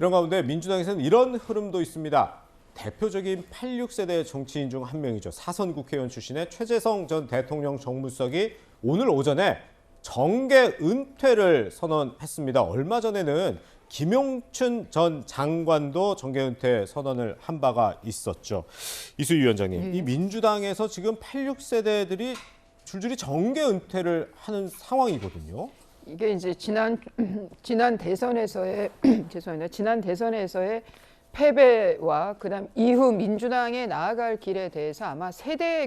이런 가운데 민주당에서는 이런 흐름도 있습니다. 대표적인 86세대 정치인 중 한 명이죠. 사선 국회의원 출신의 최재성 전 대통령 정무수석이 오늘 오전에 정계 은퇴를 선언했습니다. 얼마 전에는 김용춘 전 장관도 정계 은퇴 선언을 한 바가 있었죠. 이수희 위원장님, 이 민주당에서 지금 86세대들이 줄줄이 정계 은퇴를 하는 상황이거든요. 이게 이제 지난 대선에서의 죄송합니다. 지난 대선에서의 패배와 그다음 이후 민주당에 나아갈 길에 대해서 아마 세대가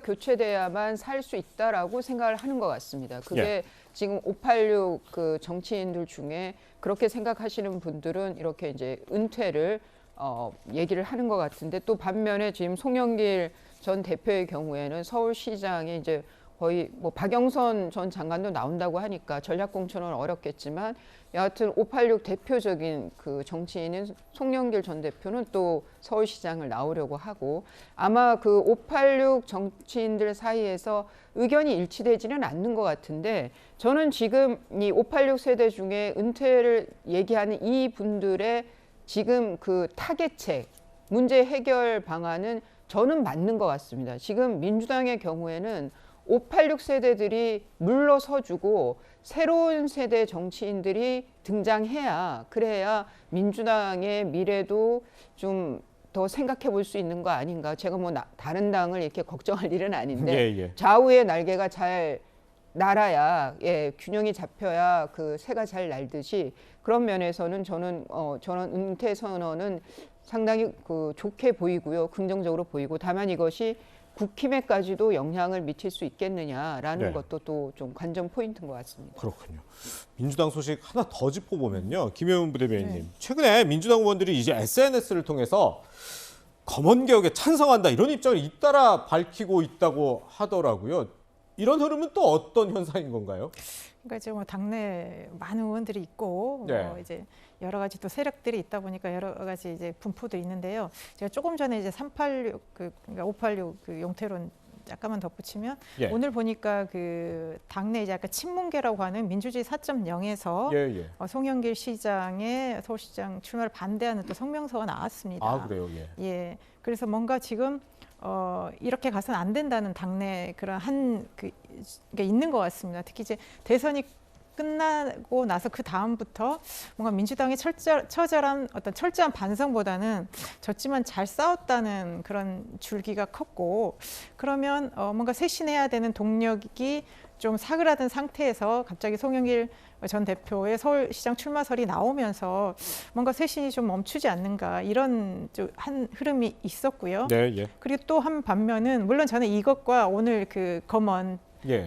교체돼야만 살 수 있다라고 생각을 하는 것 같습니다. 그게 지금 586 그 정치인들 중에 그렇게 생각하시는 분들은 이렇게 이제 은퇴를 얘기를 하는 것 같은데, 또 반면에 지금 송영길 전 대표의 경우에는 서울시장에 이제 거의 뭐 박영선 전 장관도 나온다고 하니까 전략공천은 어렵겠지만, 여하튼 586 대표적인 그 정치인인 송영길 전 대표는 또 서울시장을 나오려고 하고, 아마 그 586 정치인들 사이에서 의견이 일치되지는 않는 것 같은데, 저는 지금 이 586 세대 중에 은퇴를 얘기하는 이 분들의 지금 그 타겟책, 문제 해결 방안은 저는 맞는 것 같습니다. 지금 민주당의 경우에는 586 세대들이 물러서주고 새로운 세대 정치인들이 등장해야, 그래야 민주당의 미래도 좀 더 생각해 볼 수 있는 거 아닌가. 제가 뭐 다른 당을 이렇게 걱정할 일은 아닌데 좌우의 날개가 잘 날아야, 균형이 잡혀야 그 새가 잘 날듯이, 그런 면에서는 저는 은퇴 선언은 상당히 그 좋게 보이고요, 긍정적으로 보이고, 다만 이것이 국힘에까지도 영향을 미칠 수 있겠느냐라는 것도 또 좀 관전 포인트인 것 같습니다. 그렇군요. 민주당 소식 하나 더 짚어보면요, 김혜훈 부대변인님, 최근에 민주당 의원들이 이제 SNS를 통해서 검언개혁에 찬성한다 이런 입장을 잇따라 밝히고 있다고 하더라고요. 이런 흐름은 또 어떤 현상인 건가요? 그러니까 지금 당내 많은 의원들이 있고 이제 여러 가지 또 세력들이 있다 보니까 여러 가지 이제 분포도 있는데요. 제가 조금 전에 이제 386 그러니까 586 그 용태론 약간만 덧붙이면, 오늘 보니까 그 당내 이제 약간 친문계라고 하는 민주주의 4.0에서 송영길 시장의 서울시장 출마를 반대하는 또 성명서가 나왔습니다. 아, 그래요? 그래서 뭔가 지금 이렇게 가서는 안 된다는 당내 그런 게 있는 것 같습니다. 특히 이제 대선이 끝나고 나서 그 다음부터 뭔가 민주당의 처절한 어떤 철저한 반성보다는 졌지만 잘 싸웠다는 그런 줄기가 컸고, 그러면 뭔가 쇄신해야 되는 동력이 좀 사그라든 상태에서 갑자기 송영길 전 대표의 서울시장 출마설이 나오면서 뭔가 쇄신이 좀 멈추지 않는가, 이런 한 흐름이 있었고요. 그리고 또 한 반면은, 물론 저는 이것과 오늘 그 검언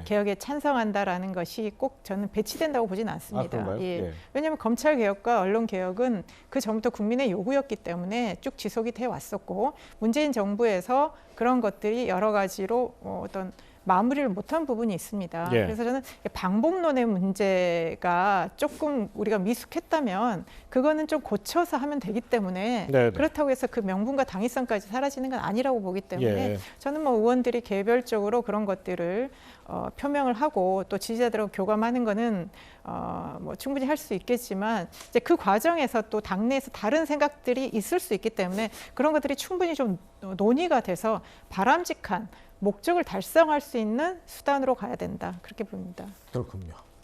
개혁에 찬성한다라는 것이 꼭 저는 배치된다고 보지는 않습니다. 왜냐하면 검찰 개혁과 언론 개혁은 그 전부터 국민의 요구였기 때문에 쭉 지속이 돼 왔었고, 문재인 정부에서 그런 것들이 여러 가지로 어떤 마무리를 못한 부분이 있습니다. 그래서 저는 방법론의 문제가 조금 우리가 미숙했다면 그거는 좀 고쳐서 하면 되기 때문에, 그렇다고 해서 그 명분과 당위성까지 사라지는 건 아니라고 보기 때문에 저는 뭐 의원들이 개별적으로 그런 것들을 표명을 하고 또 지지자들하고 교감하는 거는 뭐 충분히 할 수 있겠지만, 이제 그 과정에서 또 당내에서 다른 생각들이 있을 수 있기 때문에 그런 것들이 충분히 좀 논의가 돼서 바람직한 목적을 달성할 수 있는 수단으로 가야 된다, 그렇게 봅니다. 그렇군요.